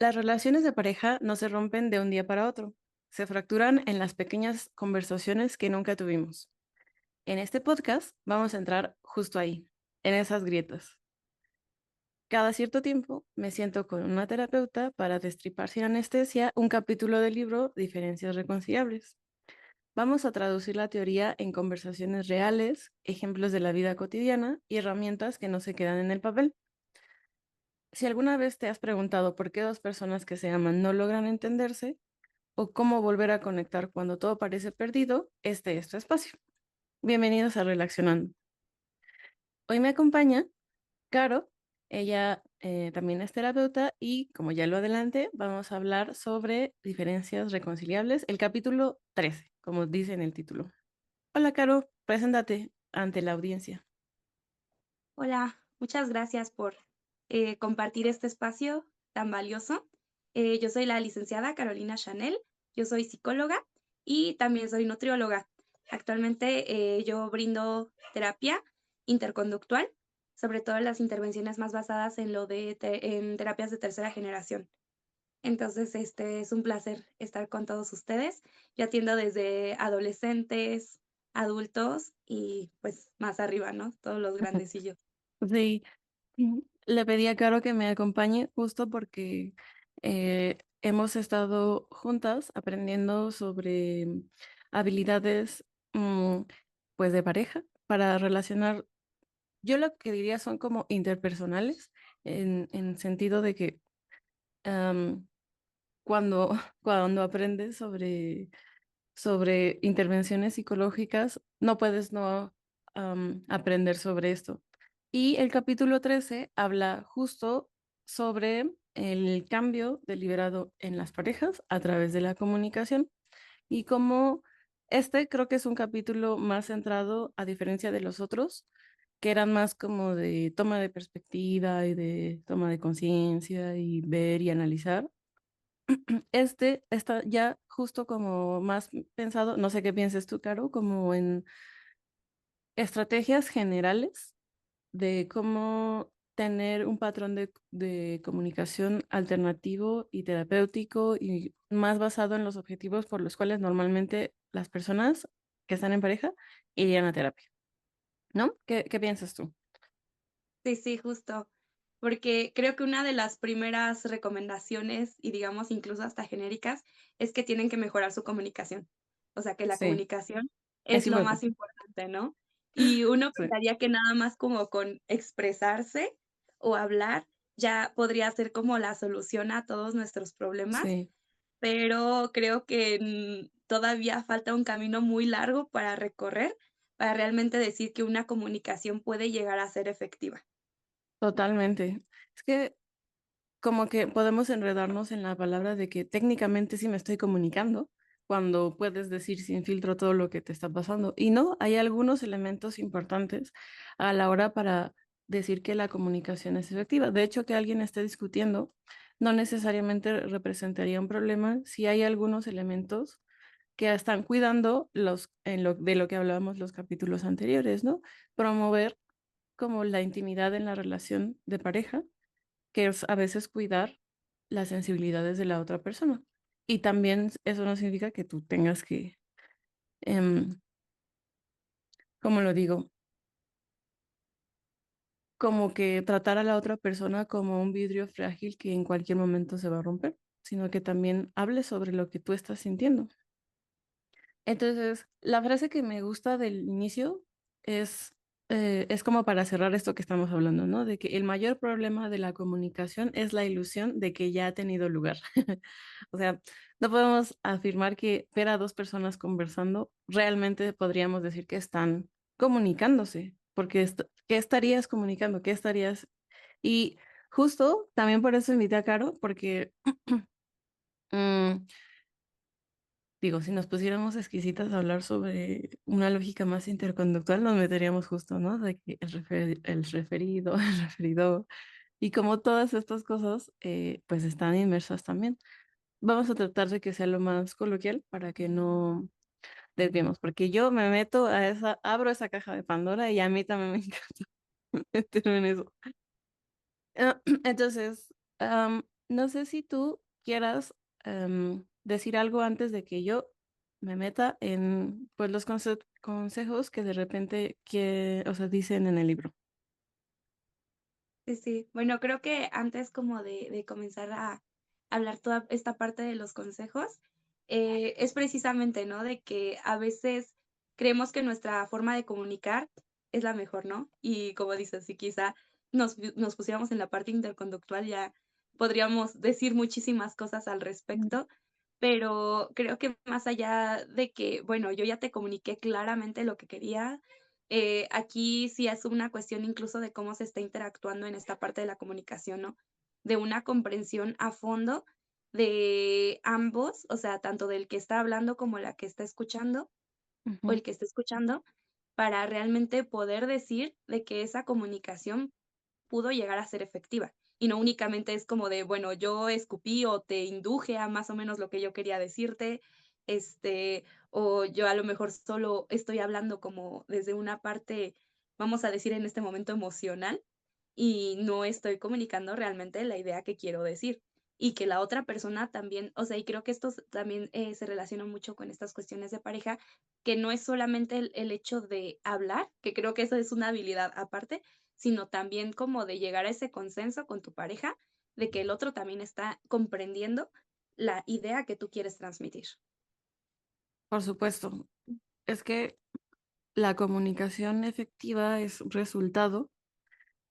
Las relaciones de pareja no se rompen de un día para otro, se fracturan en las pequeñas conversaciones que nunca tuvimos. En este podcast vamos a entrar justo ahí, en esas grietas. Cada cierto tiempo me siento con una terapeuta para destripar sin anestesia un capítulo del libro Diferencias Reconciliables. Vamos a traducir la teoría en conversaciones reales, ejemplos de la vida cotidiana y herramientas que no se quedan en el papel. Si alguna vez te has preguntado por qué dos personas que se aman no logran entenderse, o cómo volver a conectar cuando todo parece perdido, este es tu espacio. Bienvenidos a Relacionando. Hoy me acompaña Caro, ella también es terapeuta y como ya lo adelanté, vamos a hablar sobre diferencias reconciliables, el capítulo 13, como dice en el título. Hola Caro, preséntate ante la audiencia. Hola, muchas gracias por compartir este espacio tan valioso. Yo soy la licenciada Carolina Chanel, yo soy psicóloga y también soy nutrióloga. Actualmente yo brindo terapia interconductual, sobre todo las intervenciones más basadas en en terapias de tercera generación. Entonces, es un placer estar con todos ustedes. Yo atiendo desde adolescentes, adultos y pues más arriba, ¿no? Todos los grandecillos. Sí, le pedí a Caro que me acompañe justo porque hemos estado juntas aprendiendo sobre habilidades pues de pareja para relacionar. Yo lo que diría son como interpersonales en sentido de que am, cuando, cuando aprendes sobre intervenciones psicológicas, no puedes no aprender sobre esto. Y el capítulo 13 habla justo sobre el cambio deliberado en las parejas a través de la comunicación y cómo este creo que es un capítulo más centrado, a diferencia de los otros, que eran más como de toma de perspectiva y de toma de conciencia y ver y analizar. Este está ya justo como más pensado, no sé qué pienses tú, Caro, como en estrategias generales de cómo tener un patrón de comunicación alternativo y terapéutico y más basado en los objetivos por los cuales normalmente las personas que están en pareja irían a terapia, ¿no? ¿Qué piensas tú? Sí, sí, justo. Porque creo que una de las primeras recomendaciones, y digamos incluso hasta genéricas, es que tienen que mejorar su comunicación. O sea, que la Sí, comunicación es es lo más importante. importante, ¿no? Y uno Sí, pensaría que nada más como con expresarse o hablar ya podría ser como la solución a todos nuestros problemas, sí. pero creo que, todavía falta un camino muy largo para recorrer, para realmente decir que una comunicación puede llegar a ser efectiva. Totalmente. Es que como que podemos enredarnos en la palabra de que técnicamente sí me estoy comunicando cuando puedes decir sin filtro todo lo que te está pasando. Y no, hay algunos elementos importantes a la hora para decir que la comunicación es efectiva. De hecho, que alguien esté discutiendo no necesariamente representaría un problema si hay algunos elementos que están cuidando de lo que hablábamos los capítulos anteriores, ¿no? Promover como la intimidad en la relación de pareja, que es a veces cuidar las sensibilidades de la otra persona. Y también eso no significa que tú tengas que, ¿cómo lo digo? Como que tratar a la otra persona como un vidrio frágil que en cualquier momento se va a romper, sino que también hable sobre lo que tú estás sintiendo. Entonces, la frase que me gusta del inicio es como para cerrar esto que estamos hablando, ¿no? De que el mayor problema de la comunicación es la ilusión de que ya ha tenido lugar. O sea, no podemos afirmar que ver a dos personas conversando, realmente podríamos decir que están comunicándose, porque ¿qué estarías comunicando? ¿Qué estarías? Y justo también por eso invité a Caro, porque mm, digo, si nos pusiéramos exquisitas a hablar sobre una lógica más interconductual, nos meteríamos justo, ¿no? De que el referido, el referido, y como todas estas cosas, pues están inmersas también. Vamos a tratar de que sea lo más coloquial para que no desviemos, porque yo me meto a abro esa caja de Pandora y a mí también me encanta meterme en eso. Entonces, No sé si tú quieras decir algo antes de que yo me meta en pues los consejos que de repente o sea, dicen en el libro. Sí, sí. Bueno, creo que antes como de comenzar a hablar toda esta parte de los consejos, es precisamente, ¿no? De que a veces creemos que nuestra forma de comunicar es la mejor, ¿no? Y como dices, si quizá nos pusiéramos en la parte interconductual, ya podríamos decir muchísimas cosas al Mm. respecto, pero creo que más allá de que, bueno, yo ya te comuniqué claramente lo que quería. Aquí sí es una cuestión incluso de cómo se está interactuando en esta parte de la comunicación, ¿no? De una comprensión a fondo de ambos, o sea, tanto del que está hablando como la que está escuchando, o Ujú. el que está escuchando, para realmente poder decir de que esa comunicación pudo llegar a ser efectiva. Y no únicamente es como de, bueno, yo escupí o te induje a más o menos lo que yo quería decirte, o yo a lo mejor solo estoy hablando como desde una parte, vamos a decir en este momento emocional, y no estoy comunicando realmente la idea que quiero decir. Y que la otra persona también, o sea, y creo que esto también se relaciona mucho con estas cuestiones de pareja, que no es solamente el hecho de hablar, que creo que eso es una habilidad aparte, sino también como de llegar a ese consenso con tu pareja, de que el otro también está comprendiendo la idea que tú quieres transmitir. Por supuesto, es que la comunicación efectiva es resultado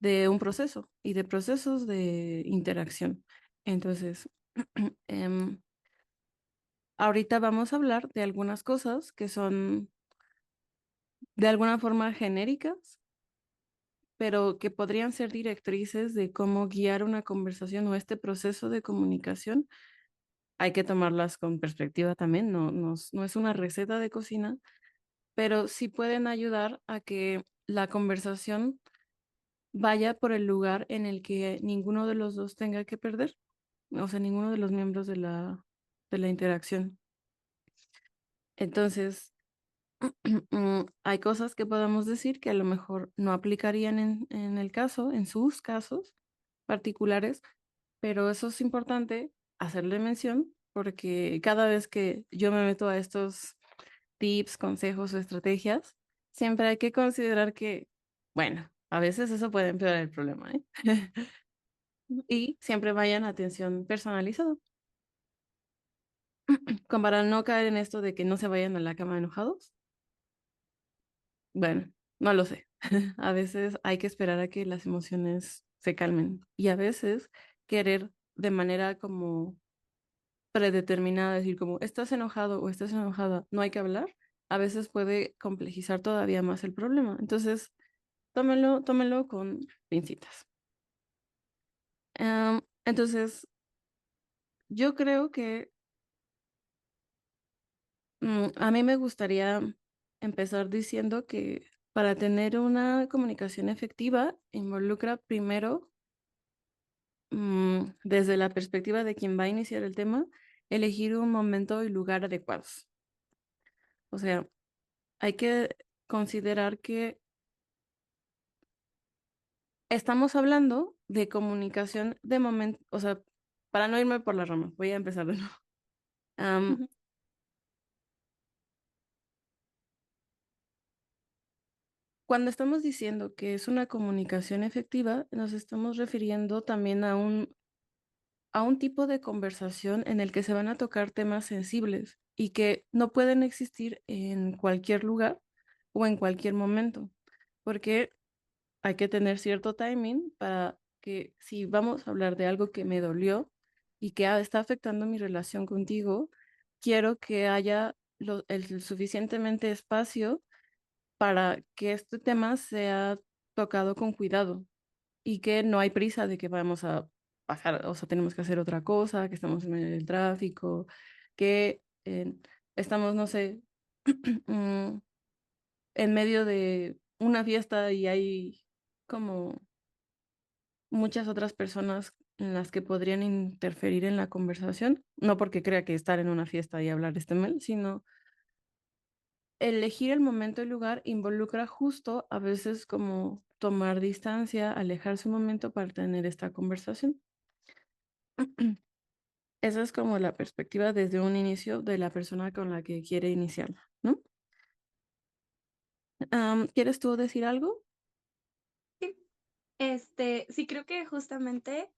de un proceso y de procesos de interacción. Entonces, em, ahorita vamos a hablar de algunas cosas que son de alguna forma genéricas, pero que podrían ser directrices de cómo guiar una conversación o este proceso de comunicación. Hay que tomarlas con perspectiva también, no es una receta de cocina, pero sí pueden ayudar a que la conversación vaya por el lugar en el que ninguno de los dos tenga que perder, o sea, ninguno de los miembros de de la interacción. Entonces, hay cosas que podemos decir que a lo mejor no aplicarían en el caso, en sus casos particulares, pero eso es importante hacerle mención porque cada vez que yo me meto a estos tips, consejos o estrategias, siempre hay que considerar que, bueno, a veces eso puede empeorar el problema, ¿eh? Y siempre vayan a atención personalizada, como para no caer en esto de que no se vayan a la cama enojados. Bueno, no lo sé. A veces hay que esperar a que las emociones se calmen y a veces querer de manera como predeterminada decir como estás enojado o estás enojada, no hay que hablar, a veces puede complejizar todavía más el problema. Entonces, tómenlo con pincitas. Entonces, yo creo que a mí me gustaría empezar diciendo que para tener una comunicación efectiva involucra primero, desde la perspectiva de quien va a iniciar el tema, elegir un momento y lugar adecuados. O sea, hay que considerar que estamos hablando de comunicación de momento, o sea, para no irme por las ramas, voy a empezar de nuevo. Am, Ujú, Cuando estamos diciendo que es una comunicación efectiva, nos estamos refiriendo también a un tipo de conversación en el que se van a tocar temas sensibles y que no pueden existir en cualquier lugar o en cualquier momento, porque hay que tener cierto timing para que si vamos a hablar de algo que me dolió y que está afectando mi relación contigo, quiero que haya el suficientemente espacio para que este tema sea tocado con cuidado y que no hay prisa de que vamos a pasar, o sea, tenemos que hacer otra cosa, que estamos en medio del tráfico, que estamos, no sé, mm, en medio de una fiesta y hay como muchas otras personas en las que podrían interferir en la conversación, no porque crea que estar en una fiesta y hablar esté mal, sino elegir el momento y lugar involucra justo a veces como tomar distancia, alejarse un momento para tener esta conversación. Esa es como la perspectiva desde un inicio de la persona con la que quiere iniciarla, ¿no? ¿Quieres tú decir algo? Sí. Sí, creo que justamente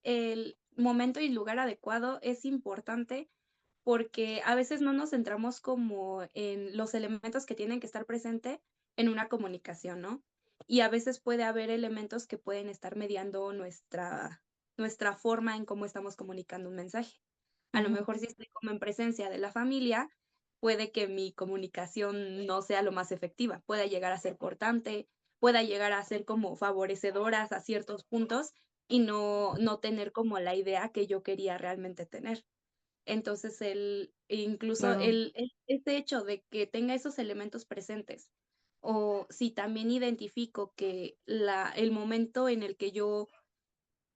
el momento y lugar adecuado es importante porque a veces no nos centramos como en los elementos que tienen que estar presente en una comunicación, ¿no? Y a veces puede haber elementos que pueden estar mediando nuestra forma en cómo estamos comunicando un mensaje. A lo Ujú. mejor si estoy como en presencia de la familia, puede que mi comunicación no sea lo más efectiva, pueda llegar a ser cortante, pueda llegar a ser como favorecedoras a ciertos puntos y no tener como la idea que yo quería realmente tener. Entonces, incluso Claro, este hecho de que tenga esos elementos presentes, o si también identifico que el momento en el que yo,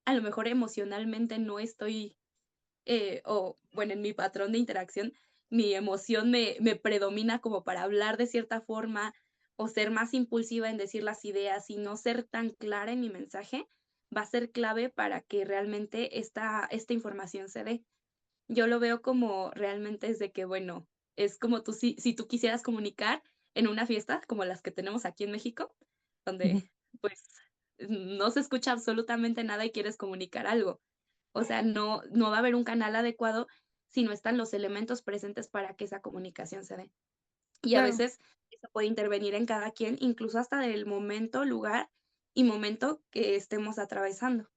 a lo mejor emocionalmente no estoy, o bueno, en mi patrón de interacción, mi emoción me predomina como para hablar de cierta forma, o ser más impulsiva en decir las ideas y no ser tan clara en mi mensaje, va a ser clave para que realmente esta información se dé. Yo lo veo como realmente es de que, bueno, es como tú si tú quisieras comunicar en una fiesta, como las que tenemos aquí en México, donde, ujú, pues, no se escucha absolutamente nada y quieres comunicar algo. O sea, no va a haber un canal adecuado si no están los elementos presentes para que esa comunicación se dé. Y a claro, veces eso puede intervenir en cada quien, incluso hasta del momento, lugar y momento que estemos atravesando.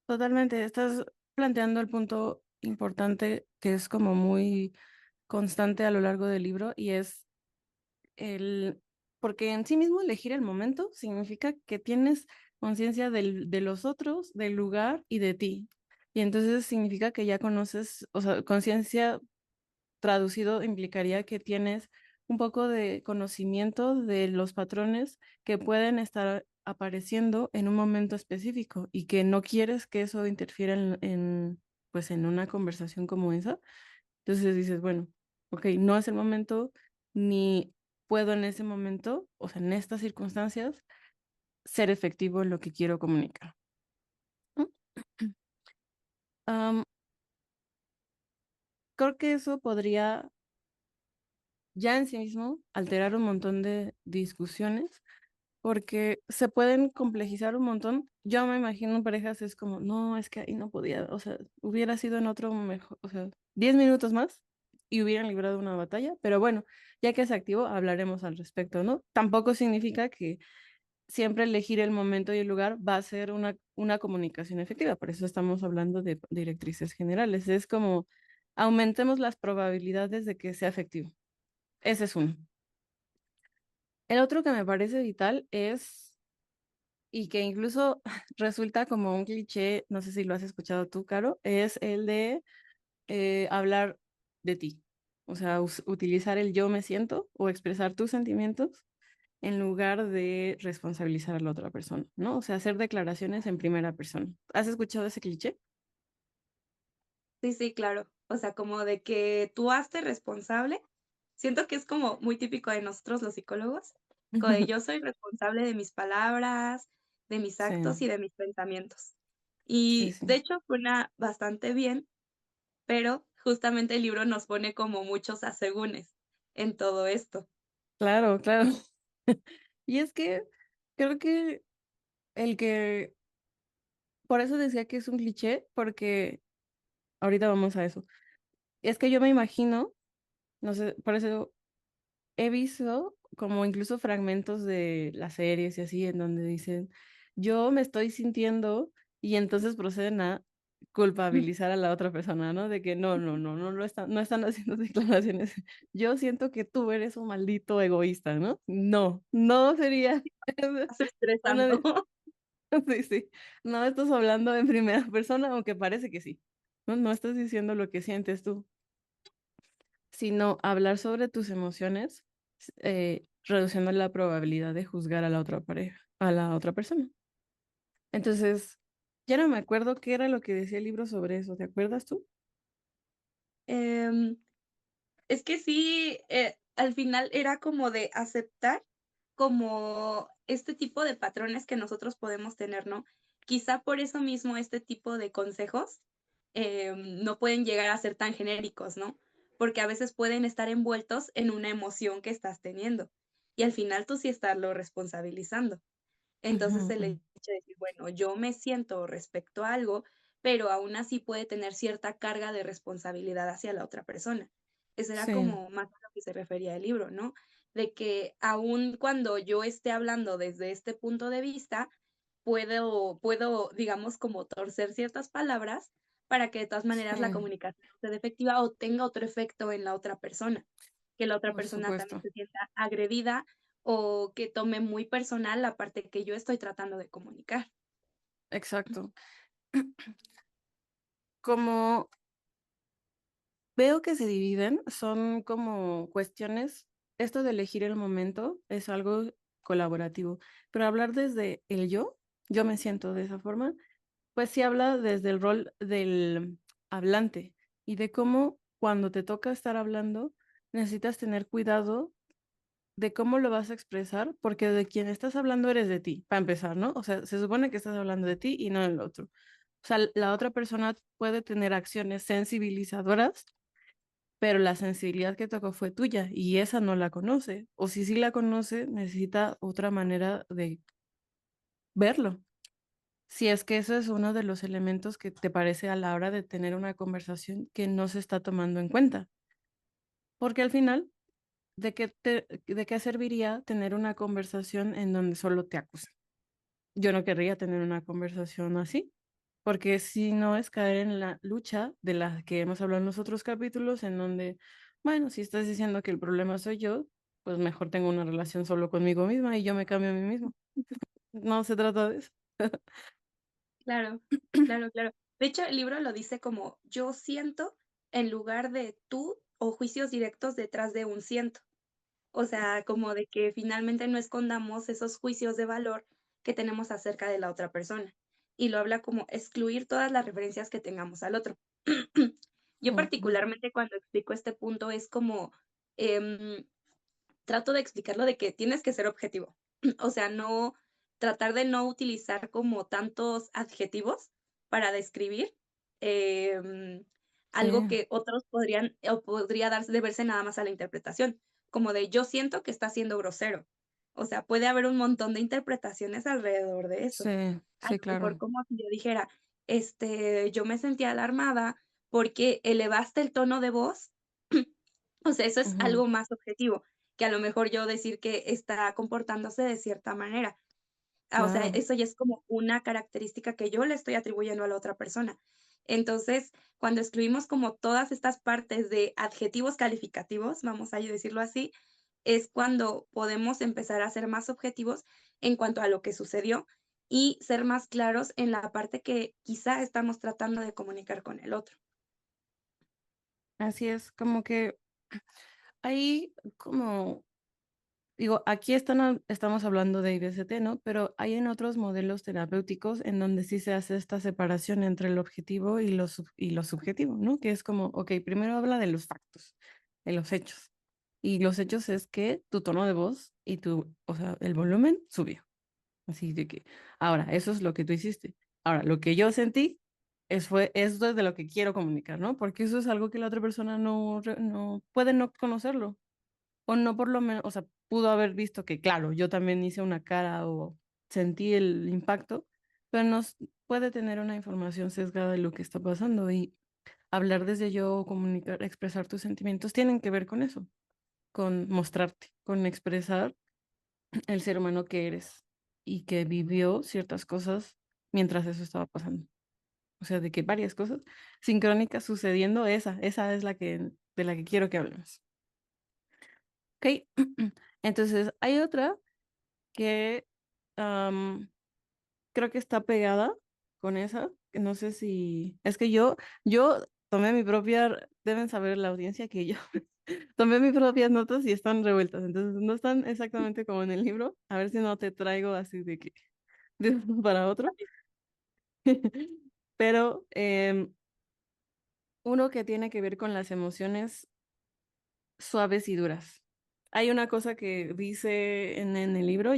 totalmente. Estás planteando el punto importante que es como muy constante a lo largo del libro y es el, porque en sí mismo elegir el momento significa que tienes conciencia de los otros, del lugar y de ti. Y entonces significa que ya conoces, o sea, conciencia traducido implicaría que tienes un poco de conocimiento de los patrones que pueden estar apareciendo en un momento específico y que no quieres que eso interfiera pues en una conversación como esa. Entonces dices, bueno, ok, no es el momento, ni puedo en ese momento, o sea, en estas circunstancias, ser efectivo en lo que quiero comunicar. ¿No? Am, Creo que eso podría ya en sí mismo alterar un montón de discusiones porque se pueden complejizar un montón. Yo me imagino en parejas es como, no, es que ahí no podía, o sea, hubiera sido en otro mejor, o sea, 10 minutos más y hubieran librado una batalla, pero bueno, ya que se activó, hablaremos al respecto, ¿no? Tampoco significa que siempre elegir el momento y el lugar va a ser una comunicación efectiva, por eso estamos hablando de directrices generales, es como aumentemos las probabilidades de que sea efectivo. Ese es uno. El otro que me parece vital es y que incluso resulta como un cliché, no sé si lo has escuchado tú, Caro, es el de hablar de ti. O sea, utilizar el yo me siento o expresar tus sentimientos en lugar de responsabilizar a la otra persona, ¿no? O sea, hacer declaraciones en primera persona. ¿Has escuchado ese cliché? Sí, sí, claro. O sea, como de que tú hazte responsable. Siento que es como muy típico de nosotros los psicólogos, como de yo soy responsable de mis palabras, de mis Sí, actos y de mis pensamientos. sí, Y de sí. hecho suena bastante bien, pero justamente el libro nos pone como muchos asegúnes en todo esto. Claro, claro. Y es que creo que el que, por eso decía que es un cliché, porque ahorita vamos a eso. Es que yo me imagino, no sé, por eso he visto como incluso fragmentos de las series y así, en donde dicen, yo me estoy sintiendo, y entonces proceden a culpabilizar a la otra persona, ¿no? De que no están haciendo declaraciones. Yo siento que tú eres un maldito egoísta, ¿no? No, no sería Estás una estresando. de... Sí, sí. No estás hablando en primera persona, aunque parece que sí. No, no estás diciendo lo que sientes tú, sino hablar sobre tus emociones, reduciendo la probabilidad de juzgar a la otra pareja, a la otra persona. Entonces, ya no me acuerdo qué era lo que decía el libro sobre eso, ¿te acuerdas tú? Em, es que sí, al final era como de aceptar como este tipo de patrones que nosotros podemos tener, ¿no? quizá por eso mismo este tipo de consejos, no pueden llegar a ser tan genéricos, ¿no? Porque a veces pueden estar envueltos en una emoción que estás teniendo, y al final tú sí estarlo responsabilizando. Entonces, el Ujú, hecho de decir, bueno, yo me siento respecto a algo, pero aún así puede tener cierta carga de responsabilidad hacia la otra persona. Eso era sí, como más a lo que se refería el libro, ¿no? De que aun cuando yo esté hablando desde este punto de vista, puedo, digamos, como torcer ciertas palabras para que de todas maneras la sí, comunicación no sea efectiva o tenga otro efecto en la otra persona, que la otra por persona también supuesto. se sienta agredida o que tome muy personal la parte que yo estoy tratando de comunicar. Exacto. Como veo que se dividen, son como cuestiones, esto de elegir el momento es algo colaborativo, pero hablar desde el yo me siento de esa forma, pues sí habla desde el rol del hablante y de cómo cuando te toca estar hablando necesitas tener cuidado de cómo lo vas a expresar, porque de quien estás hablando eres de ti, para empezar, ¿no? O sea, se supone que estás hablando de ti y no del otro. O sea, la otra persona puede tener acciones sensibilizadoras, pero la sensibilidad que tocó fue tuya y esa no la conoce. O si sí la conoce, necesita otra manera de verlo. Si es que eso es uno de los elementos que te parece a la hora de tener una conversación que no se está tomando en cuenta. Porque al final, ¿de qué serviría tener una conversación en donde solo te acusan? Yo no querría tener una conversación así, porque si no es caer en la lucha de la que hemos hablado en los otros capítulos, en donde, bueno, si estás diciendo que el problema soy yo, pues mejor tengo una relación solo conmigo misma y yo me cambio a mí mismo. No se trata de eso. Claro, claro, claro. De hecho, el libro lo dice como yo siento en lugar de tú o juicios directos detrás de un siento. O sea, como de que finalmente no escondamos esos juicios de valor que tenemos acerca de la otra persona. Y lo habla como excluir todas las referencias que tengamos al otro. Yo Ujú, particularmente cuando explico este punto es como, em, trato de explicarlo de que tienes que ser objetivo. O sea, no tratar de no utilizar como tantos adjetivos para describir, em, sí, algo que otros podrían o podría darse deberse nada más a la interpretación, como de: "Yo siento que está siendo grosero". O sea, puede haber un montón de interpretaciones alrededor de eso. sí, A sí, lo mejor claro. como si yo dijera, yo me sentí alarmada porque elevaste el tono de voz. O sea, eso es Ujú, algo más objetivo, que a lo mejor yo decir que está comportándose de cierta manera. O sea, claro. eso ya es como una característica que yo le estoy atribuyendo a la otra persona. Entonces, cuando excluimos como todas estas partes de adjetivos calificativos, vamos a decirlo así, es cuando podemos empezar a ser más objetivos en cuanto a lo que sucedió y ser más claros en la parte que quizá estamos tratando de comunicar con el otro. Así es, como que hay como digo, aquí estamos hablando de IBCT, ¿no? Pero hay en otros modelos terapéuticos en donde sí se hace esta separación entre el objetivo y lo subjetivo, ¿no? Que es como, ok, primero habla de los factos, de los hechos. Y los hechos es que tu tono de voz y o sea, el volumen subió. Así de que, ahora, eso es lo que tú hiciste. Ahora, lo que yo sentí esto es de lo que quiero comunicar, ¿no? Porque eso es algo que la otra persona no puede no conocerlo. O no por lo menos, o sea, pudo haber visto que, claro, yo también hice una cara o sentí el impacto, pero puede tener una información sesgada de lo que está pasando y hablar desde yo, comunicar, expresar tus sentimientos, tienen que ver con eso, con mostrarte, con expresar el ser humano que eres y que vivió ciertas cosas mientras eso estaba pasando. O sea, de que varias cosas sincrónicas sucediendo, esa es de la que quiero que hablemos. Ok, entonces hay otra que am, creo que está pegada con esa, que no sé si, es que yo tomé mi propia, deben saber la audiencia que yo tomé mis propias notas y están revueltas, entonces no están exactamente como en el libro, a ver si no te traigo así de que de uno para otro, pero uno que tiene que ver con las emociones suaves y duras. Hay una cosa que dice en el libro,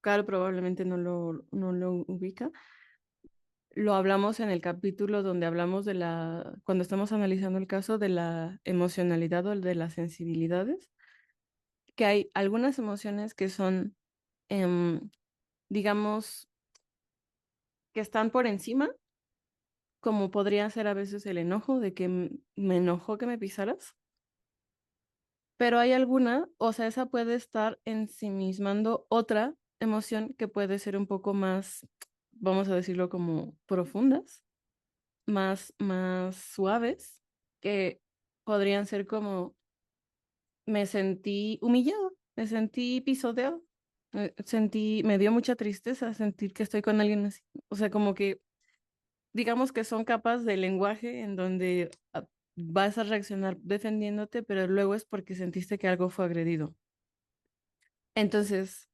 Caro probablemente no lo ubica. Lo hablamos en el capítulo donde hablamos de cuando estamos analizando el caso de la emocionalidad o de las sensibilidades, que hay algunas emociones que son, em, digamos, que están por encima, como podría ser a veces el enojo, de que me enojó que me pisaras, pero hay alguna, o sea, esa puede estar ensimismando otra emoción que puede ser un poco más, vamos a decirlo como profundas, más suaves, que podrían ser como, me sentí humillado, me sentí pisoteado, me dio mucha tristeza sentir que estoy con alguien así. O sea, como que digamos que son capas de lenguaje en donde vas a reaccionar defendiéndote, pero luego es porque sentiste que algo fue agredido. Entonces,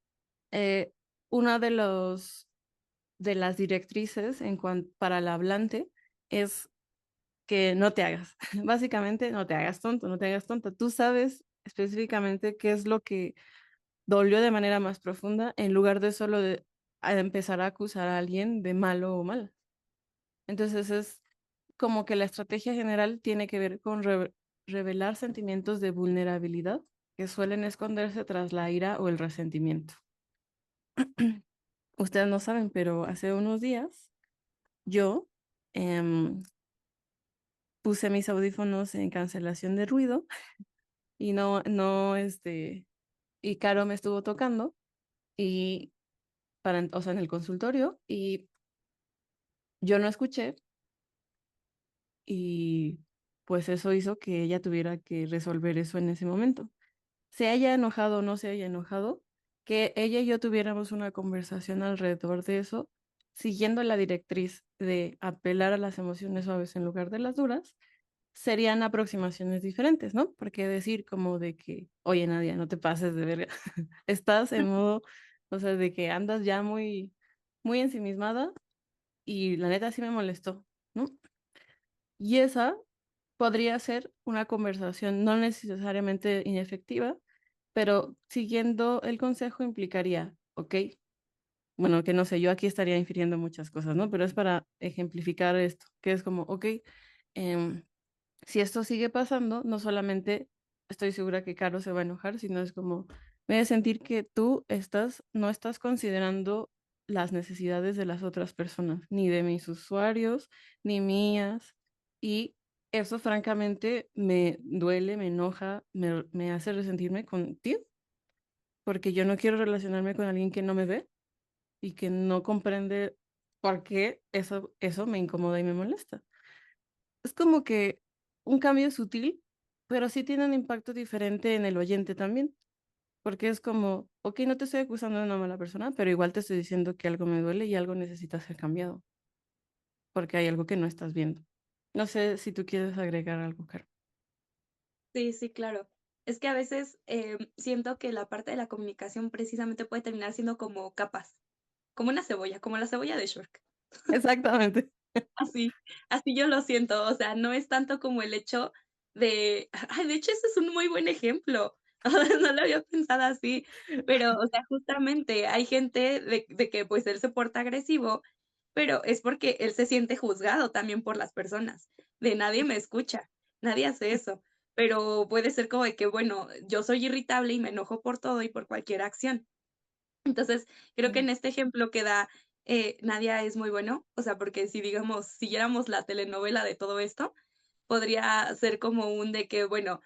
eh, una de las directrices para el hablante es que no te hagas. Básicamente, no te hagas tonto, no te hagas tonta. Tú sabes específicamente qué es lo que dolió de manera más profunda en lugar de solo a empezar a acusar a alguien de malo o mala. Entonces es como que la estrategia general tiene que ver con revelar sentimientos de vulnerabilidad que suelen esconderse tras la ira o el resentimiento. Ustedes no saben, pero hace unos días yo em, puse mis audífonos en cancelación de ruido y y Caro me estuvo tocando y o sea, en el consultorio y yo no escuché y pues eso hizo que ella tuviera que resolver eso en ese momento. Se haya enojado o no se haya enojado, que ella y yo tuviéramos una conversación alrededor de eso, siguiendo la directriz de apelar a las emociones suaves en lugar de las duras, serían aproximaciones diferentes, ¿no? Porque decir como de que, oye, Nadia, no te pases de verga, estás en modo, o sea, de que andas ya muy ensimismada y la neta sí me molestó, ¿no? Y esa podría ser una conversación no necesariamente inefectiva, pero siguiendo el consejo implicaría, ok, bueno, que no sé, yo aquí estaría infiriendo muchas cosas, ¿no? Pero es para ejemplificar esto, que es como, ok, em, si esto sigue pasando, no solamente estoy segura que Caro se va a enojar, sino es como, me voy a sentir que no estás considerando las necesidades de las otras personas, ni de mis usuarios, ni mías. Y eso francamente me duele, me enoja, me hace resentirme contigo, porque yo no quiero relacionarme con alguien que no me ve y que no comprende por qué eso me incomoda y me molesta. Es como que un cambio sutil, pero sí tiene un impacto diferente en el oyente también, porque es como, ok, no te estoy acusando de una mala persona, pero igual te estoy diciendo que algo me duele y algo necesita ser cambiado, porque hay algo que no estás viendo. No sé si tú quieres agregar algo, Caro. Sí, sí, claro. Es que a veces, siento que la parte de la comunicación precisamente puede terminar siendo como capas, como una cebolla, como la cebolla de Shrek. Exactamente. Así, así yo lo siento, o sea, no es tanto como el hecho de ay, de hecho, ese es un muy buen ejemplo, no lo había pensado así, pero, o sea, justamente hay gente de que, pues, él se porta agresivo, pero es porque él se siente juzgado también por las personas, de nadie me escucha, nadie hace eso, pero puede ser como de que, bueno, yo soy irritable y me enojo por todo y por cualquier acción. Entonces, creo que Mm. en este ejemplo que da, Nadia es muy bueno, o sea, porque si, digamos, siguiéramos la telenovela de todo esto, podría ser como un de que, bueno,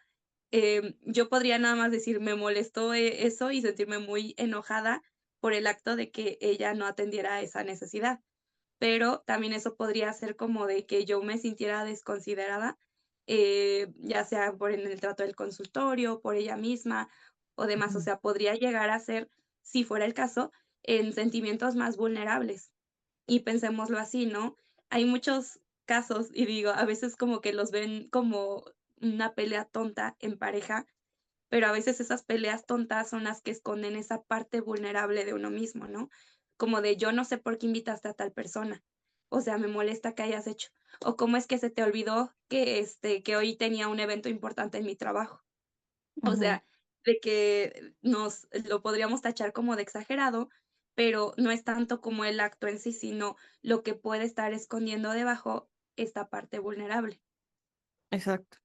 yo podría nada más decir: "Me molestó, eso", y sentirme muy enojada por el acto de que ella no atendiera esa necesidad. Pero también eso podría ser como de que yo me sintiera desconsiderada, ya sea por en el trato del consultorio, por ella misma o demás. O Ujú. sea, podría llegar a ser, si fuera el caso, en sentimientos más vulnerables. Y pensémoslo así, ¿no? Hay muchos casos, y digo, a veces como que los ven como una pelea tonta en pareja, pero a veces esas peleas tontas son las que esconden esa parte vulnerable de uno mismo, ¿no? Como de yo no sé por qué invitaste a tal persona, o sea, me molesta que hayas hecho, o cómo es que se te olvidó que, que hoy tenía un evento importante en mi trabajo. O Ujú. sea, de que nos lo podríamos tachar como de exagerado, pero no es tanto como el acto en sí, sino lo que puede estar escondiendo debajo esta parte vulnerable. Exacto.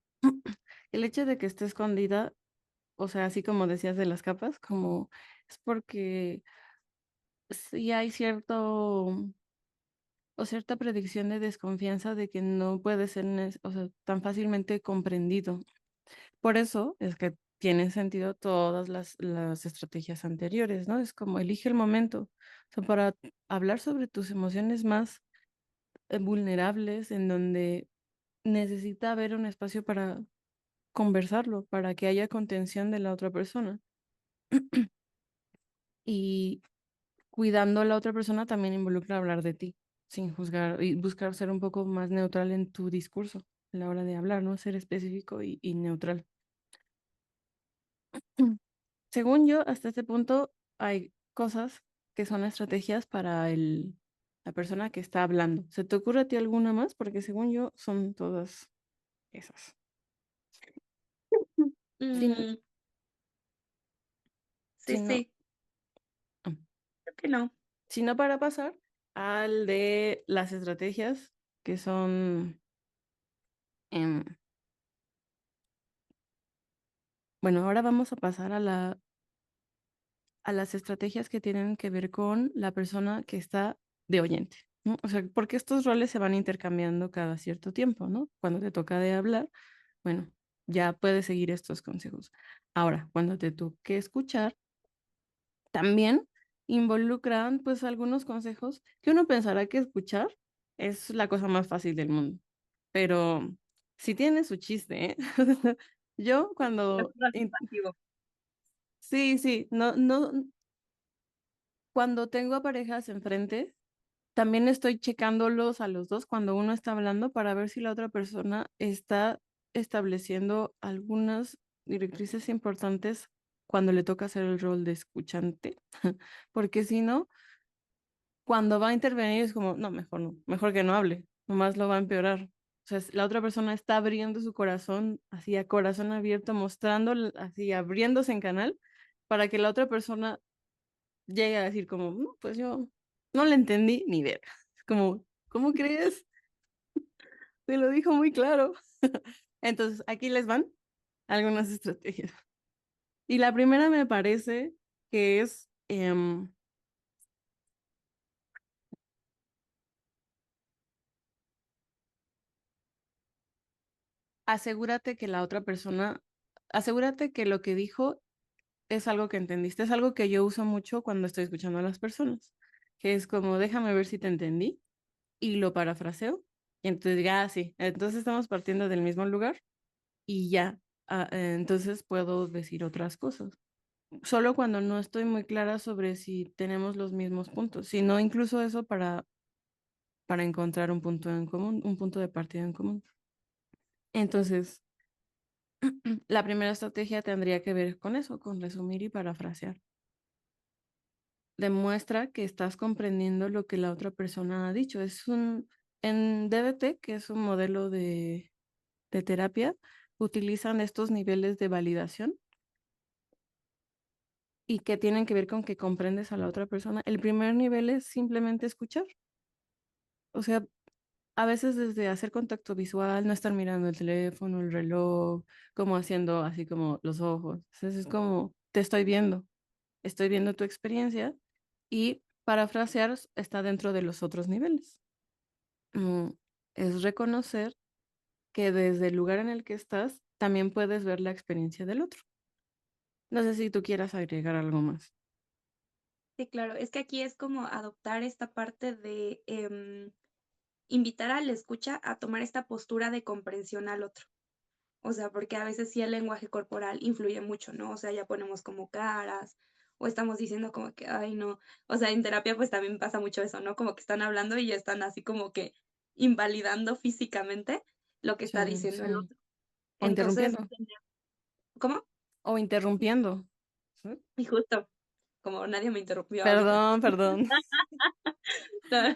El hecho de que esté escondida, o sea, así como decías de las capas, como es porque sí hay cierto o cierta predicción de desconfianza de que no puede ser, o sea, tan fácilmente comprendido. Por eso es que tienen sentido todas las estrategias anteriores, ¿no? Es como elige el momento, o sea, para hablar sobre tus emociones más vulnerables, en donde necesita haber un espacio para conversarlo, para que haya contención de la otra persona. Y cuidando a la otra persona también involucra hablar de ti, sin juzgar y buscar ser un poco más neutral en tu discurso a la hora de hablar, ¿no? Ser específico y neutral. Según yo, hasta este punto hay cosas que son estrategias para la persona que está hablando. ¿Se te ocurre a ti alguna más? Porque según yo son todas esas. Sin, Mm, sí, sin no, sí, creo que no. sino para pasar al de las estrategias que son, em, bueno, ahora vamos a pasar a las estrategias que tienen que ver con la persona que está de oyente, ¿no? O sea, porque estos roles se van intercambiando cada cierto tiempo, ¿no? Cuando te toca de hablar, bueno, ya puedes seguir estos consejos. Ahora, cuando te toque escuchar, también involucran pues algunos consejos que uno pensará que escuchar es la cosa más fácil del mundo, pero sí tiene su chiste, ¿eh? Yo Es cuando, participativo. sí, sí, no, no, cuando tengo a parejas enfrente, también estoy checándolos a los dos cuando uno está hablando para ver si la otra persona está estableciendo algunas directrices importantes cuando le toca hacer el rol de escuchante, porque si no, cuando va a intervenir es como, no, mejor no, mejor que no hable, nomás lo va a empeorar. O sea, la otra persona está abriendo su corazón, así a corazón abierto, mostrando, así abriéndose en canal, para que la otra persona llegue a decir como, no, pues yo no le entendí ni ver. Es como, ¿cómo crees? Te lo dijo muy claro. Entonces, aquí les van algunas estrategias. Y la primera me parece que es asegúrate que la otra persona, asegúrate que lo que dijo es algo que entendiste. Es algo que yo uso mucho cuando estoy escuchando a las personas, que es como, déjame ver si te entendí y lo parafraseo. Y entonces diga, ah, sí, entonces estamos partiendo del mismo lugar y ya, entonces puedo decir otras cosas. Solo cuando no estoy muy clara sobre si tenemos los mismos puntos, sino incluso eso para encontrar un punto en común, un punto de partida en común. Entonces, la primera estrategia tendría que ver con eso, con resumir y parafrasear. Demuestra que estás comprendiendo lo que la otra persona ha dicho. En DBT, que es un modelo de terapia, utilizan estos niveles de validación y que tienen que ver con que comprendes a la otra persona. El primer nivel es simplemente escuchar. O sea, a veces desde hacer contacto visual, no estar mirando el teléfono, el reloj, como haciendo así como los ojos. Entonces es como, te estoy viendo tu experiencia y parafrasear está dentro de los otros niveles. Mm, es reconocer que desde el lugar en el que estás, también puedes ver la experiencia del otro. No sé si tú quieras agregar algo más. Sí, claro, es que aquí es como adoptar esta parte de invitar al escucha a tomar esta postura de comprensión al otro. O sea, porque a veces sí el lenguaje corporal influye mucho, ¿no? O sea, ya ponemos como caras o estamos diciendo como que, ay, no. O sea, en terapia pues también pasa mucho eso, ¿no? Como que están hablando y ya están así como que invalidando físicamente lo que Sí, está diciendo el sí. otro. O Entonces, interrumpiendo. ¿cómo? O interrumpiendo. ¿Sí? Y justo, como nadie me interrumpió ahorita. Perdón, perdón. No,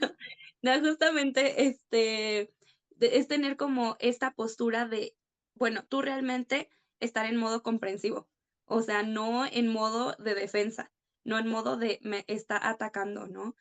no, justamente, es tener como esta postura de, bueno, tú realmente estar en modo comprensivo, o sea, no en modo de defensa, no en modo de me está atacando, ¿no?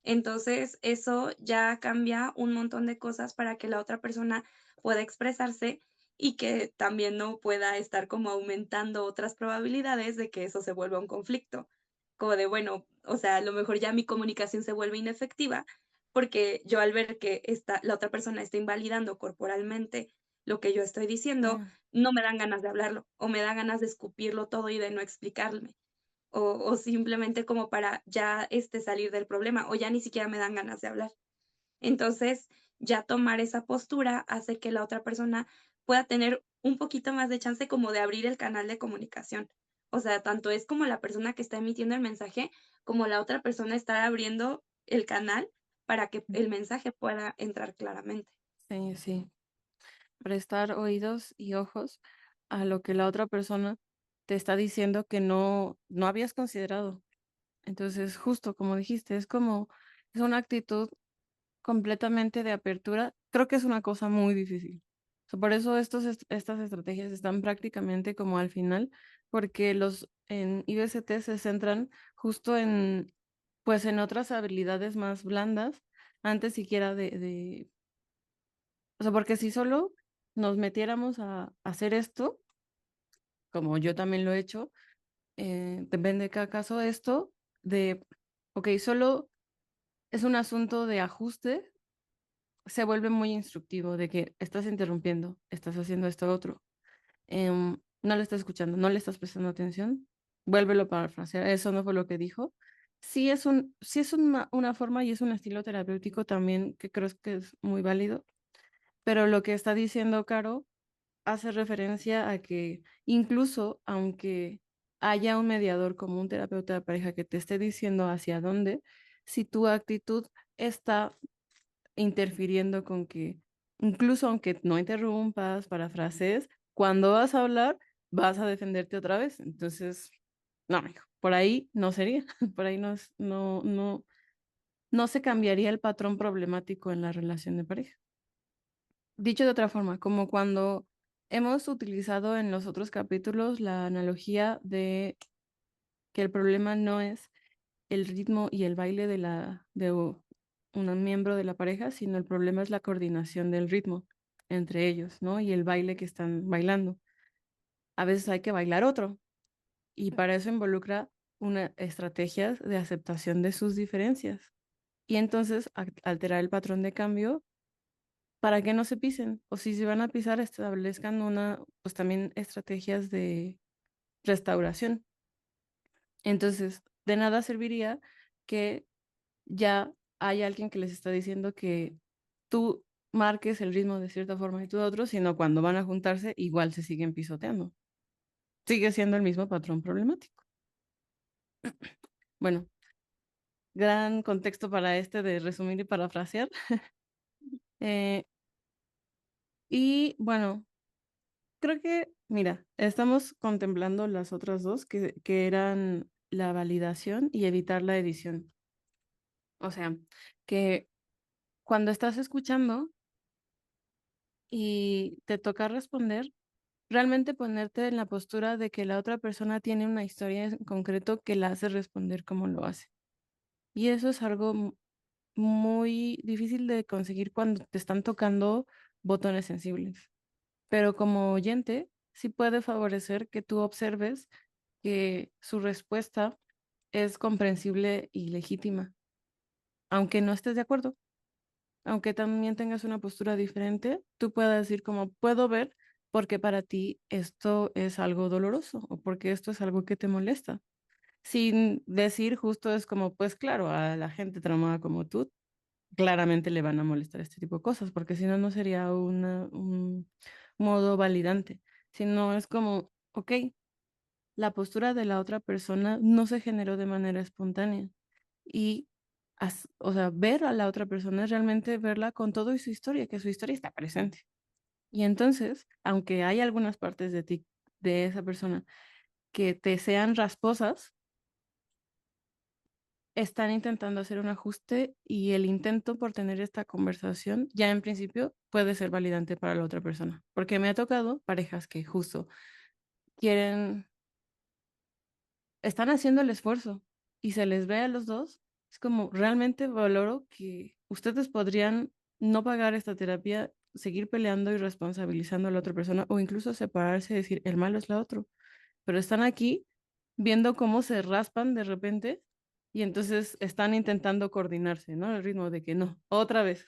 Entonces, eso ya cambia un montón de cosas para que la otra persona pueda expresarse y que también no pueda estar como aumentando otras probabilidades de que eso se vuelva un conflicto. Como de, bueno, o sea, a lo mejor ya mi comunicación se vuelve inefectiva porque yo al ver que la otra persona está invalidando corporalmente lo que yo estoy diciendo, Mm, no me dan ganas de hablarlo o me da ganas de escupirlo todo y de no explicarme. O simplemente como para ya, salir del problema, o ya ni siquiera me dan ganas de hablar. Entonces, ya tomar esa postura hace que la otra persona pueda tener un poquito más de chance como de abrir el canal de comunicación. O sea, tanto es como la persona que está emitiendo el mensaje, como la otra persona estar abriendo el canal para que el mensaje pueda entrar claramente. sí, sí. Prestar oídos y ojos a lo que la otra persona te está diciendo que no habías considerado. Entonces, justo como dijiste, es una actitud completamente de apertura. Creo que es una cosa muy difícil. O sea, por eso estas estrategias están prácticamente como al final, porque los en IBCT se centran justo pues en otras habilidades más blandas, antes siquiera o sea, porque si solo nos metiéramos a hacer esto, como yo también lo he hecho, depende de cada caso, ok, solo es un asunto de ajuste, se vuelve muy instructivo de que estás interrumpiendo, estás haciendo esto otro, no le estás escuchando, no le estás prestando atención, vuélvelo a parafrasear, eso no fue lo que dijo. Sí es una forma y es un estilo terapéutico también que creo que es muy válido, pero lo que está diciendo Caro hace referencia a que incluso aunque haya un mediador como un terapeuta de pareja que te esté diciendo hacia dónde, si tu actitud está interfiriendo con que, incluso aunque no interrumpas, parafrases, cuando vas a hablar, vas a defenderte otra vez. Entonces, no, amigo, por ahí no sería, por ahí no se cambiaría el patrón problemático en la relación de pareja. Dicho de otra forma, como cuando hemos utilizado en los otros capítulos la analogía de que el problema no es el ritmo y el baile un miembro de la pareja, sino el problema es la coordinación del ritmo entre ellos, ¿no? Y el baile que están bailando. A veces hay que bailar otro y para eso involucra una estrategia de aceptación de sus diferencias y entonces alterar el patrón de cambio para que no se pisen o si se van a pisar establezcan pues también estrategias de restauración. Entonces, de nada serviría que ya hay alguien que les está diciendo que tú marques el ritmo de cierta forma y tú de otro, sino cuando van a juntarse igual se siguen pisoteando. Sigue siendo el mismo patrón problemático. Bueno, gran contexto para este de resumir y parafrasear. Eh, y bueno, creo que, mira, estamos contemplando las otras dos que eran la validación y evitar la edición. O sea, que cuando estás escuchando y te toca responder, realmente ponerte en la postura de que la otra persona tiene una historia en concreto que la hace responder como lo hace. Y eso es algo muy difícil de conseguir cuando te están tocando botones sensibles. Pero como oyente, sí puede favorecer que tú observes que su respuesta es comprensible y legítima, aunque no estés de acuerdo. Aunque también tengas una postura diferente, tú puedas decir como puedo ver porque para ti esto es algo doloroso o porque esto es algo que te molesta. Sin decir justo es como, pues claro, a la gente traumada como tú, claramente le van a molestar este tipo de cosas, porque si no, no sería un modo validante, sino es como, ok, la postura de la otra persona no se generó de manera espontánea y, o sea, ver a la otra persona es realmente verla con todo y su historia, que su historia está presente. Y entonces, aunque hay algunas partes de ti, de esa persona, que te sean rasposas, están intentando hacer un ajuste y el intento por tener esta conversación ya en principio puede ser validante para la otra persona. Porque me ha tocado parejas que justo quieren, están haciendo el esfuerzo y se les ve a los dos, es como realmente valoro que ustedes podrían no pagar esta terapia, seguir peleando y responsabilizando a la otra persona o incluso separarse y decir, el malo es la otra, pero están aquí viendo cómo se raspan de repente y entonces están intentando coordinarse, ¿no? El ritmo de que no, otra vez.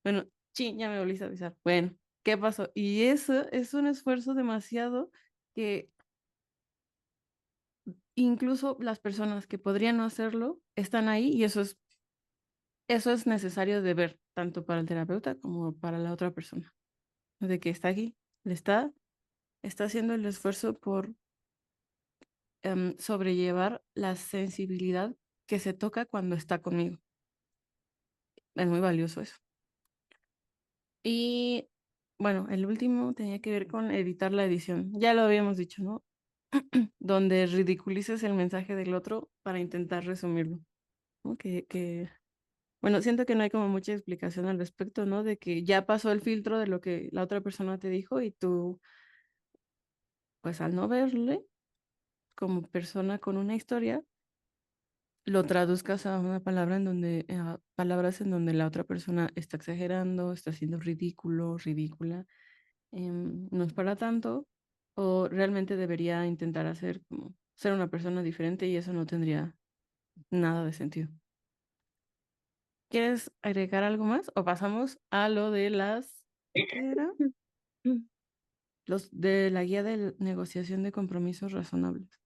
Bueno, sí, ya me volviste a avisar. Bueno, ¿qué pasó? Y eso es un esfuerzo demasiado que incluso las personas que podrían no hacerlo están ahí y eso es necesario de ver, tanto para el terapeuta como para la otra persona, de que está aquí, está haciendo el esfuerzo por sobrellevar la sensibilidad que se toca cuando está conmigo. Es muy valioso eso. Y bueno, el último tenía que ver con editar la edición. Ya lo habíamos dicho, ¿no? Donde ridiculices el mensaje del otro para intentar resumirlo, ¿no? Bueno, siento que no hay como mucha explicación al respecto, ¿no? De que ya pasó el filtro de lo que la otra persona te dijo y tú, pues al no verle como persona con una historia, lo traduzcas a una palabra en donde, a palabras en donde la otra persona está exagerando, está siendo ridículo, ridícula, no es para tanto, o realmente debería intentar hacer como ser una persona diferente y eso no tendría nada de sentido. ¿Quieres agregar algo más o pasamos a lo de las, ¿qué era? Los de la guía de negociación de compromisos razonables.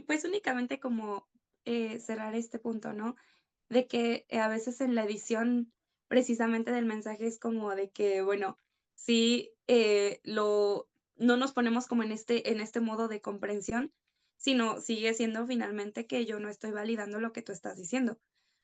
Pues únicamente como, cerrar este punto, ¿no? De que, a veces en la edición precisamente del mensaje es como de que, bueno, sí, lo no nos ponemos como en este modo de comprensión, sino sigue siendo finalmente que yo no estoy validando lo que tú estás diciendo,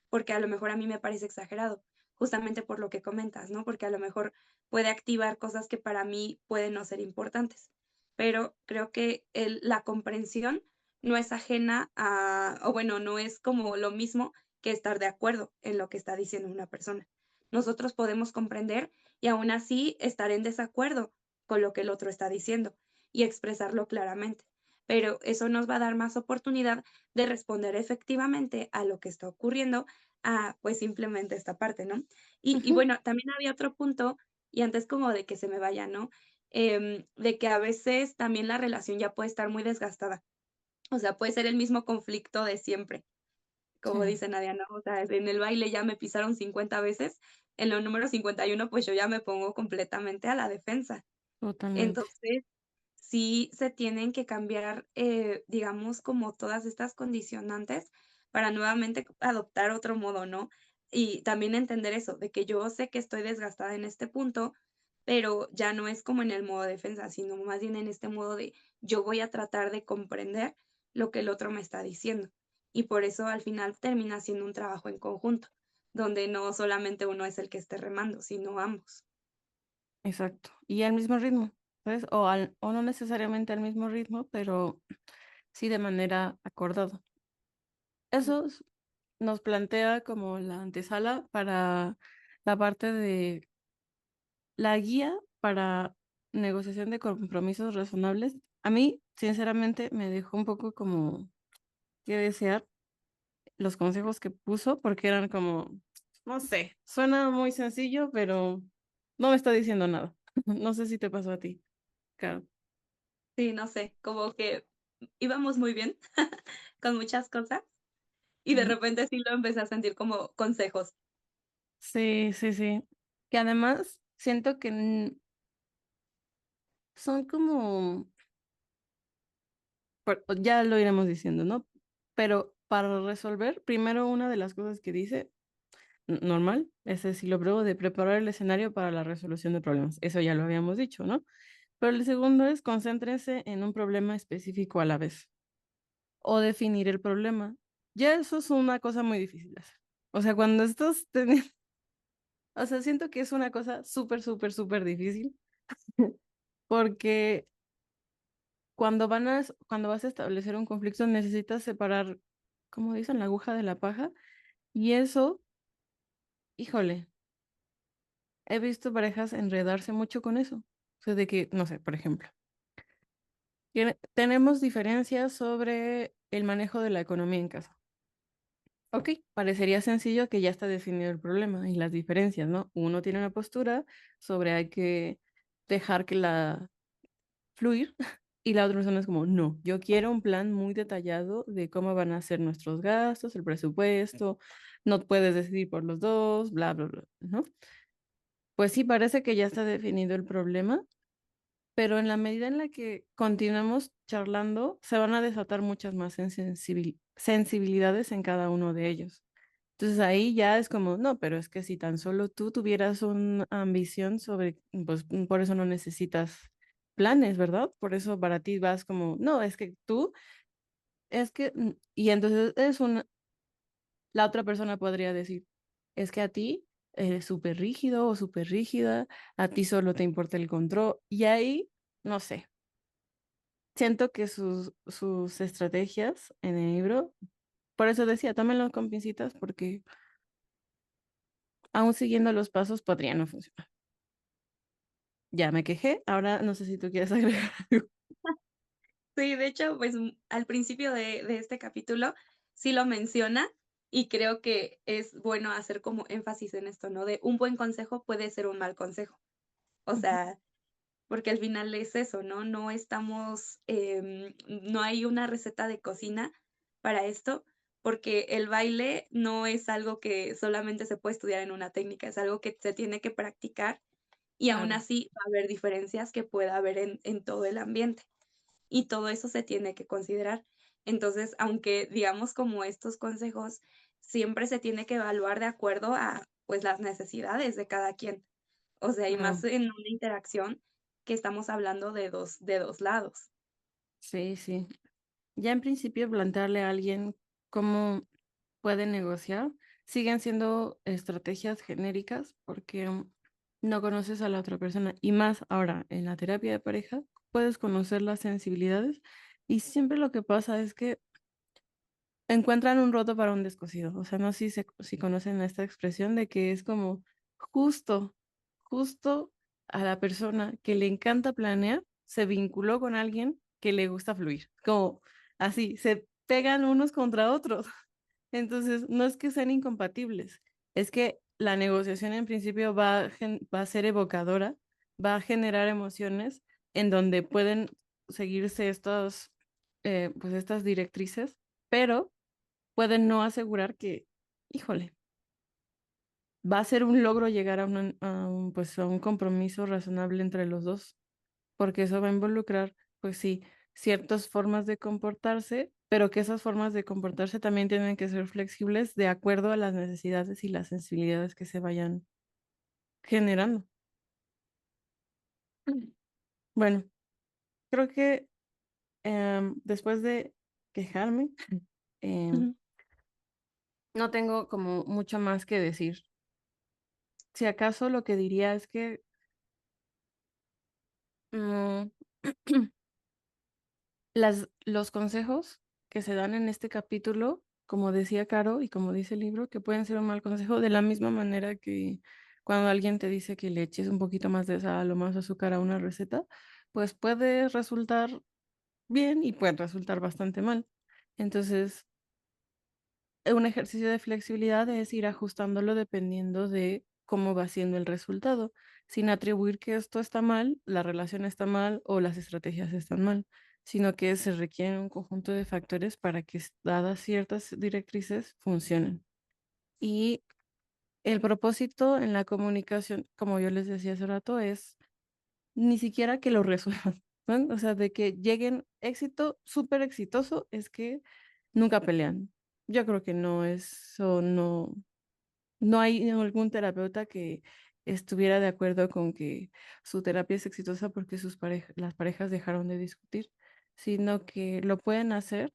porque a lo mejor a mí me parece exagerado, justamente por lo que comentas, ¿no? Porque a lo mejor puede activar cosas que para mí pueden no ser importantes. Pero creo que la comprensión no es ajena a, o bueno, no es como lo mismo que estar de acuerdo en lo que está diciendo una persona. Nosotros podemos comprender y aún así estar en desacuerdo con lo que el otro está diciendo y expresarlo claramente. Pero eso nos va a dar más oportunidad de responder efectivamente a lo que está ocurriendo, a pues simplemente esta parte, ¿no? Y Ujú. bueno, también había otro punto, y antes como de que se me vaya, ¿no? De que a veces también la relación ya puede estar muy desgastada. O sea, puede ser el mismo conflicto de siempre, Sí, como dice Nadia, ¿no? O sea, en el baile ya me pisaron 50 veces, en lo número 51 pues yo ya me pongo completamente a la defensa. totalmente. Entonces, sí se tienen que cambiar, digamos, como todas estas condicionantes para nuevamente adoptar otro modo, ¿no? Y también entender eso, de que yo sé que estoy desgastada en este punto, pero ya no es como en el modo defensa, sino más bien en este modo de yo voy a tratar de comprender lo que el otro me está diciendo. Y por eso al final termina siendo un trabajo en conjunto, donde no solamente uno es el que esté remando, sino ambos. Exacto. Y al mismo ritmo, ¿sabes? O no necesariamente al mismo ritmo, pero sí de manera acordada. Nos plantea como la antesala para la parte de la guía para negociación de compromisos razonables. A mí, sinceramente, me dejó un poco como que desear los consejos que puso porque eran como, no sé, suena muy sencillo, pero no me está diciendo nada. No sé si te pasó a ti, claro. Sí, no sé, como que íbamos muy bien con muchas cosas y de Ujú. repente sí lo empecé a sentir como consejos. Sí, sí, sí. Que además siento que son como, ya lo iremos diciendo, ¿no? Pero para resolver, primero una de las cosas que dice, normal, ese sí lo pruebo, de preparar el escenario para la resolución de problemas. Eso ya lo habíamos dicho, ¿no? Pero el segundo es concéntrese en un problema específico a la vez o definir el problema. Ya eso es una cosa muy difícil de hacer. O sea, cuando estás teniendo, o sea, siento que es una cosa súper, súper, súper difícil porque cuando vas a establecer un conflicto necesitas separar, como dicen, la aguja de la paja y eso, híjole, he visto parejas enredarse mucho con eso. O sea, de que, no sé, por ejemplo. Tenemos diferencias sobre el manejo de la economía en casa. Ok, parecería sencillo que ya está definido el problema y las diferencias, ¿no? Uno tiene una postura sobre hay que dejar que la fluir y la otra persona es como, no, yo quiero un plan muy detallado de cómo van a ser nuestros gastos, el presupuesto, no puedes decidir por los dos, bla, bla, bla, ¿no? Pues sí, parece que ya está definido el problema, pero en la medida en la que continuemos charlando, se van a desatar muchas más sensibilidades en cada uno de ellos. Entonces ahí ya es como, no, pero es que si tan solo tú tuvieras una ambición sobre, pues por eso no necesitas planes, ¿verdad? Por eso para ti vas como, no, es que tú, es que, y entonces la otra persona podría decir, es que a ti eres súper rígido o súper rígida, a ti solo te importa el control, y ahí, no sé, siento que sus estrategias en el libro, por eso decía, tómenlo con pincitas porque aún siguiendo los pasos podría no funcionar. Ya me quejé, ahora no sé si tú quieres agregar algo. Sí, de hecho, pues, al principio de este capítulo sí lo menciona, y creo que es bueno hacer como énfasis en esto, ¿no? De un buen consejo puede ser un mal consejo. O Ujú. sea, porque al final es eso, ¿no? No estamos, no hay una receta de cocina para esto, porque el baile no es algo que solamente se puede estudiar en una técnica, es algo que se tiene que practicar, y aún Claro, así va a haber diferencias que pueda haber en todo el ambiente, y todo eso se tiene que considerar. Entonces, aunque digamos como estos consejos, siempre se tiene que evaluar de acuerdo a, pues, las necesidades de cada quien. O sea, y más claro, en una interacción que estamos hablando de dos lados. sí, sí. Ya en principio plantearle a alguien cómo puede negociar, siguen siendo estrategias genéricas porque no conoces a la otra persona y más ahora en la terapia de pareja puedes conocer las sensibilidades y siempre lo que pasa es que encuentran un roto para un descosido. O sea, no sé si conocen esta expresión de que es como justo, justo a la persona que le encanta planear, se vinculó con alguien que le gusta fluir. Como así, se pegan unos contra otros. Entonces, no es que sean incompatibles, es que la negociación en principio va a ser evocadora, va a generar emociones en donde pueden seguirse pues estas directrices, pero pueden no asegurar que, híjole, va a ser un logro llegar pues, a un compromiso razonable entre los dos, porque eso va a involucrar, pues sí, ciertas formas de comportarse, pero que esas formas de comportarse también tienen que ser flexibles de acuerdo a las necesidades y las sensibilidades que se vayan generando. Bueno, creo que después de quejarme, em, Ujú, no tengo como mucho más que decir. Si acaso lo que diría es que mm, los consejos que se dan en este capítulo, como decía Caro y como dice el libro, que pueden ser un mal consejo de la misma manera que cuando alguien te dice que le eches un poquito más de sal o más azúcar a una receta, pues puede resultar bien y puede resultar bastante mal. Entonces, un ejercicio de flexibilidad es ir ajustándolo dependiendo de cómo va siendo el resultado, sin atribuir que esto está mal, la relación está mal o las estrategias están mal, sino que se requiere un conjunto de factores para que, dadas ciertas directrices, funcionen. Y el propósito en la comunicación, como yo les decía hace rato, es ni siquiera que lo resuelvan, ¿no? O sea, de que lleguen éxito súper exitoso, es que nunca pelean. Yo creo que no, eso no hay algún terapeuta que estuviera de acuerdo con que su terapia es exitosa porque las parejas dejaron de discutir, sino que lo pueden hacer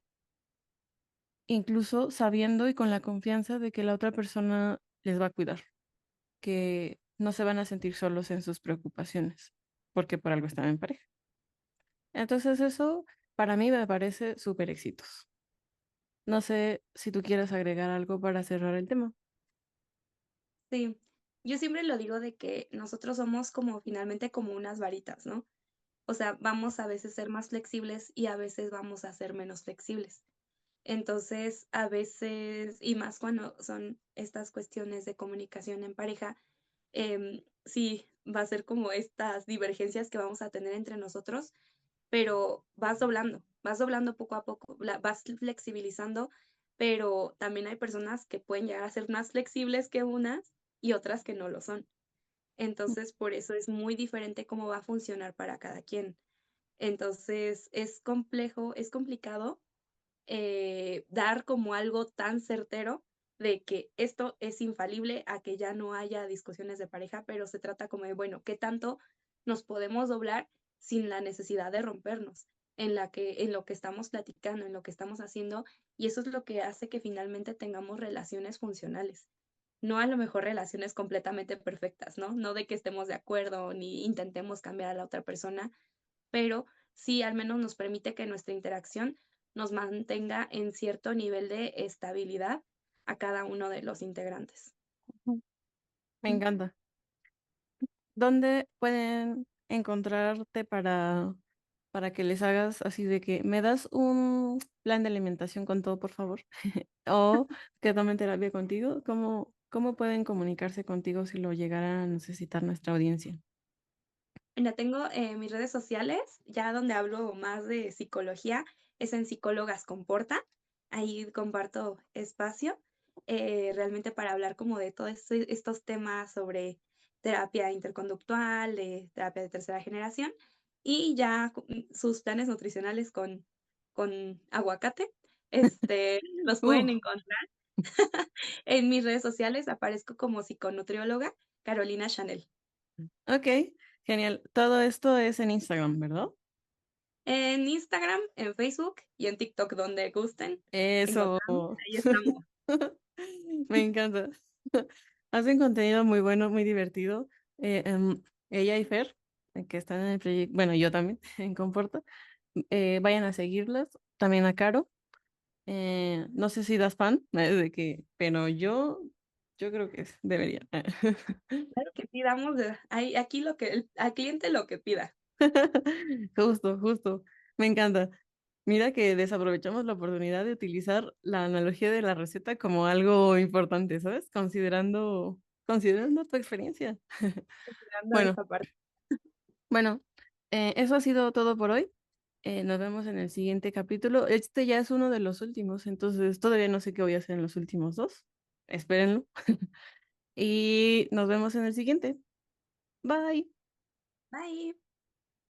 incluso sabiendo y con la confianza de que la otra persona les va a cuidar, que no se van a sentir solos en sus preocupaciones, porque por algo están en pareja. Entonces eso para mí me parece súper éxitos. No sé si tú quieres agregar algo para cerrar el tema. sí. Yo siempre lo digo de que nosotros somos como finalmente como unas varitas, ¿no? O sea, vamos a veces ser más flexibles y a veces vamos a ser menos flexibles. Entonces, a veces, y más cuando son estas cuestiones de comunicación en pareja, sí, va a ser como estas divergencias que vamos a tener entre nosotros, pero vas doblando poco a poco, vas flexibilizando, pero también hay personas que pueden llegar a ser más flexibles que unas y otras que no lo son. Entonces, por eso es muy diferente cómo va a funcionar para cada quien. Entonces, es complejo, es complicado dar como algo tan certero de que esto es infalible a que ya no haya discusiones de pareja, pero se trata como de, bueno, ¿qué tanto nos podemos doblar sin la necesidad de rompernos? En lo que estamos platicando, en lo que estamos haciendo, y eso es lo que hace que finalmente tengamos relaciones funcionales. No a lo mejor relaciones completamente perfectas, ¿no? No de que estemos de acuerdo ni intentemos cambiar a la otra persona, pero sí al menos nos permite que nuestra interacción nos mantenga en cierto nivel de estabilidad a cada uno de los integrantes. Ujú. Me Mm. encanta. ¿Dónde pueden encontrarte para que les hagas así de que me das un plan de alimentación con todo, por favor? O que tomen terapia contigo. ¿Cómo pueden comunicarse contigo si lo llegaran a necesitar nuestra audiencia? Mira, tengo, mis redes sociales, ya donde hablo más de psicología, es en Psicólogas con Porta. Ahí comparto espacio, realmente para hablar como de todos estos temas sobre terapia interconductual, de terapia de tercera generación, y ya sus planes nutricionales con aguacate, los Uh, pueden encontrar en mis redes sociales, aparezco como psiconutrióloga Carolina Chanel. ok, genial. Todo esto es en Instagram, ¿verdad? En Instagram, en Facebook y en TikTok, donde gusten Eso. encontrarme, ahí estamos. Me encanta. Hacen contenido muy bueno, muy divertido. Ella y Fer, que están en el proyecto, bueno, yo también, en Comporta, vayan a seguirlas. También a Caro. No sé si das fan, pero yo creo que debería. Claro que sí, damos de ahí aquí lo que el al cliente lo que pida. Justo, justo. Me encanta. Mira que desaprovechamos la oportunidad de utilizar la analogía de la receta como algo importante, ¿sabes? Considerando tu experiencia. Esperando Bueno, esta parte. bueno, eso ha sido todo por hoy. Nos vemos en el siguiente capítulo. Este ya es uno de los últimos, entonces todavía no sé qué voy a hacer en los últimos dos. Espérenlo. Y nos vemos en el siguiente. Bye. Bye.